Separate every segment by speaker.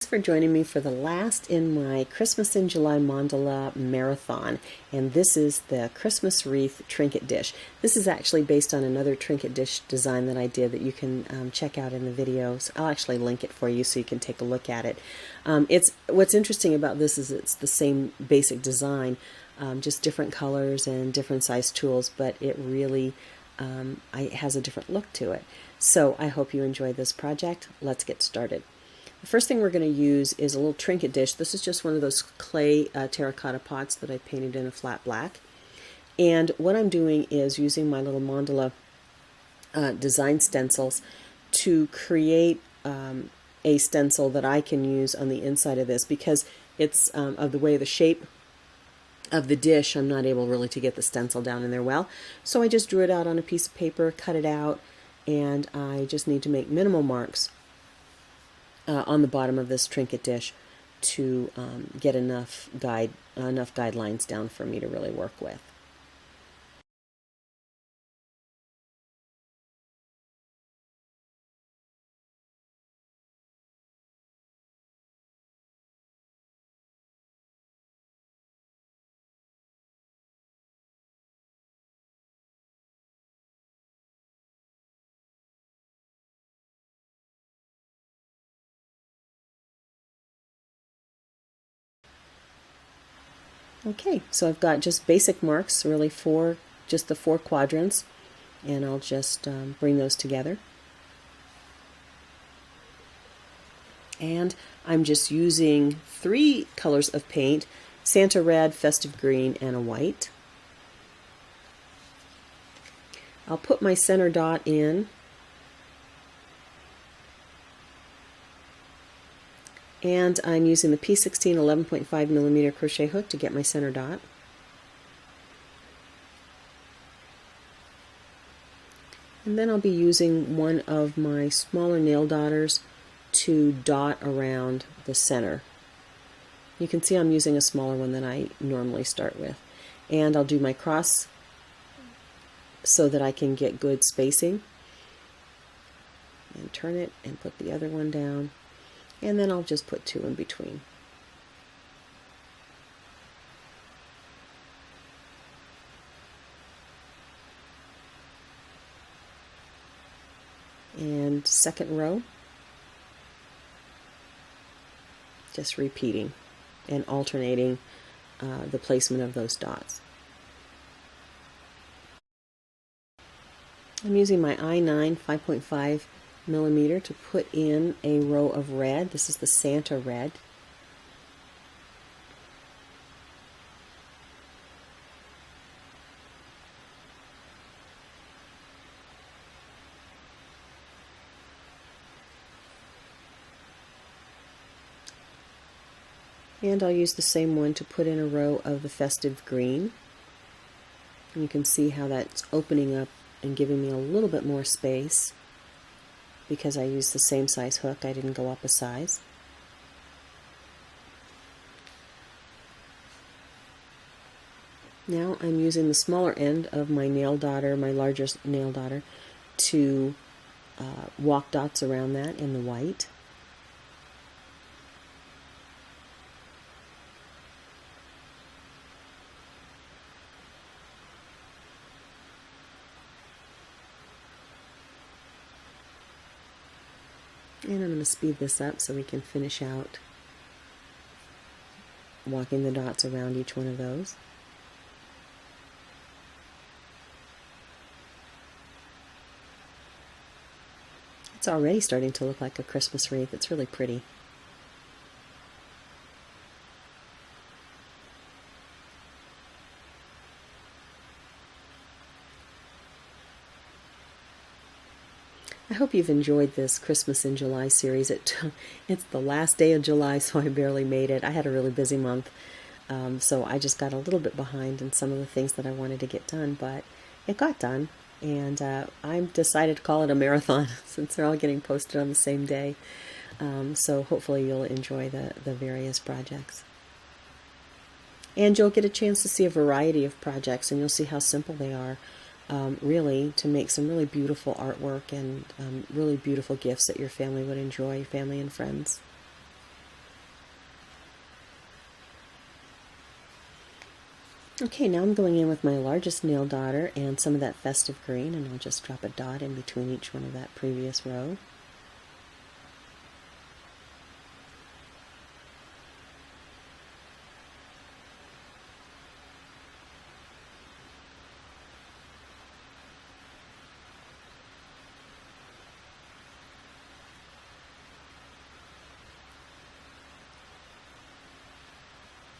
Speaker 1: For joining me for the last in my Christmas in July Mandala marathon, and this is the Christmas Wreath Trinket Dish. This is actually based on another trinket dish design that I did that you can check out in the videos. I'll actually link it for you so you can take a look at it. What's interesting about this is it's the same basic design, just different colors and different size tools, but it really it has a different look to it. So I hope you enjoy this project. Let's get started. The first thing we're going to use is a little trinket dish. This is just one of those clay terracotta pots that I painted in a flat black. And what I'm doing is using my little mandala design stencils to create a stencil that I can use on the inside of this, because it's of the way the shape of the dish, I'm not able really to get the stencil down in there well. So I just drew it out on a piece of paper, cut it out, and I just need to make minimal marks on the bottom of this trinket dish to get enough guidelines down for me to really work with. Okay, so I've got just basic marks, really just the four quadrants, and I'll just bring those together. And I'm just using 3 colors of paint: Santa Red, Festive Green, and a white. I'll put my center dot in, and I'm using the P16 11.5 millimeter crochet hook to get my center dot. And then I'll be using one of my smaller nail dotters to dot around the center. You can see I'm using a smaller one than I normally start with. And I'll do my cross so that I can get good spacing. And turn it and put the other one down. And then I'll just put 2 in between. And second row, just repeating and alternating the placement of those dots. I'm using my I9 5.5 millimeter to put in a row of red. This is the Santa Red. And I'll use the same one to put in a row of the Festive Green. And you can see how that's opening up and giving me a little bit more space. Because I used the same size hook, I didn't go up a size. Now I'm using the smaller end of my nail dotter, my largest nail dotter, to walk dots around that in the white. And I'm going to speed this up so we can finish out walking the dots around each one of those. It's already starting to look like a Christmas wreath. It's really pretty. I hope you've enjoyed this Christmas in July series. It's the last day of July, so I barely made it. I had a really busy month, so I just got a little bit behind in some of the things that I wanted to get done, but it got done, and I decided to call it a marathon since they're all getting posted on the same day. So hopefully you'll enjoy the various projects. And you'll get a chance to see a variety of projects, and you'll see how simple they are. Really, to make some really beautiful artwork and really beautiful gifts that your family would enjoy, your family and friends. Okay, now I'm going in with my largest nail daughter and some of that festive green, and I'll just drop a dot in between each one of that previous row.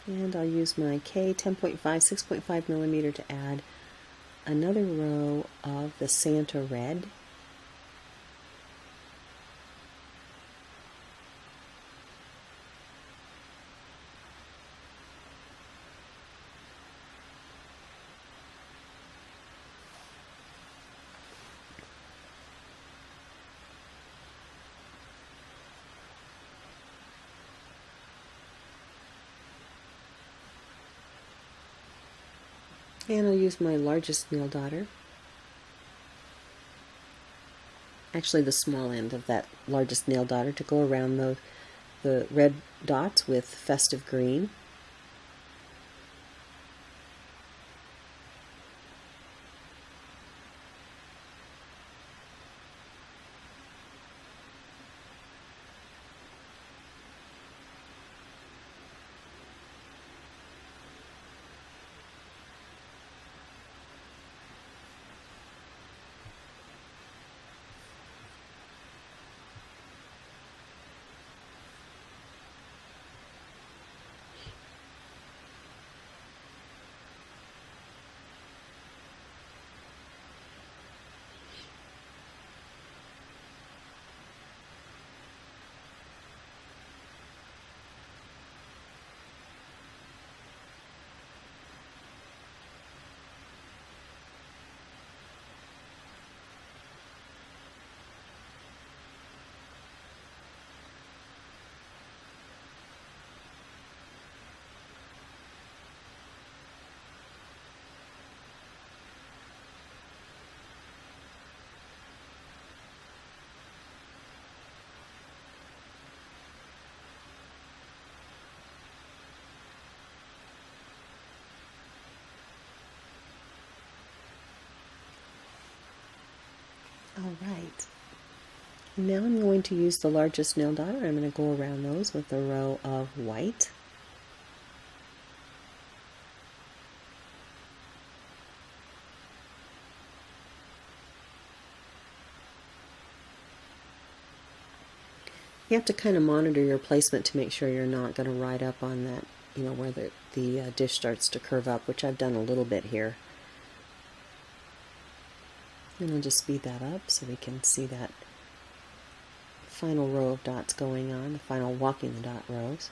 Speaker 1: And I'll use my K 10.5, 6.5 millimeter to add another row of the Santa red. And I'll use my largest nail daughter, actually the small end of that largest nail daughter, to go around the red dots with festive green. All right. Now I'm going to use the largest nail daughter. I'm going to go around those with a row of white. You have to kind of monitor your placement to make sure you're not going to ride up on that, where the dish starts to curve up, which I've done a little bit here. And I'll just speed that up so we can see that final row of dots going on, the final walking the dot rows.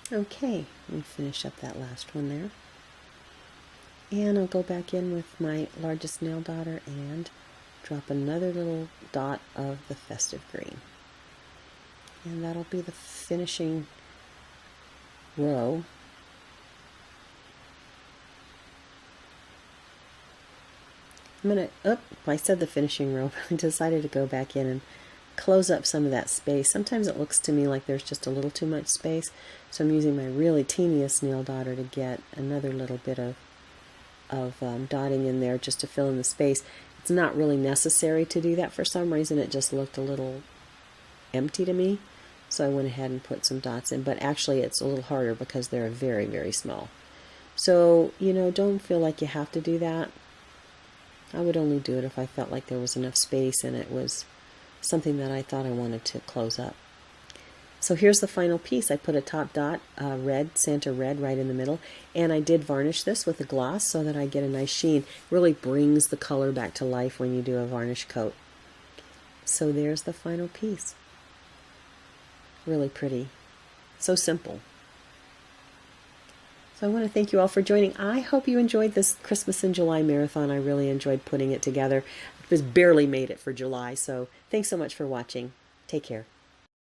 Speaker 1: Okay, let me finish up that last one there. And I'll go back in with my largest nail daughter and drop another little dot of the festive green. And that'll be the finishing row. I said the finishing row, but I decided to go back in and close up some of that space. Sometimes it looks to me like there's just a little too much space, so I'm using my really teeniest nail daughter to get another little bit of dotting in there just to fill in the space. It's not really necessary to do that. For some reason it just looked a little empty to me, so I went ahead and put some dots in, but actually it's a little harder because they're very, very small. So, don't feel like you have to do that. I would only do it if I felt like there was enough space and it was something that I thought I wanted to close up. So here's the final piece. I put a top dot, red, Santa red, right in the middle, and I did varnish this with a gloss so that I get a nice sheen. Really brings the color back to life when you do a varnish coat. So there's the final piece. Really pretty. So simple. So I want to thank you all for joining. I hope you enjoyed this Christmas in July marathon. I really enjoyed putting it together. I just barely made it for July, so thanks so much for watching. Take care.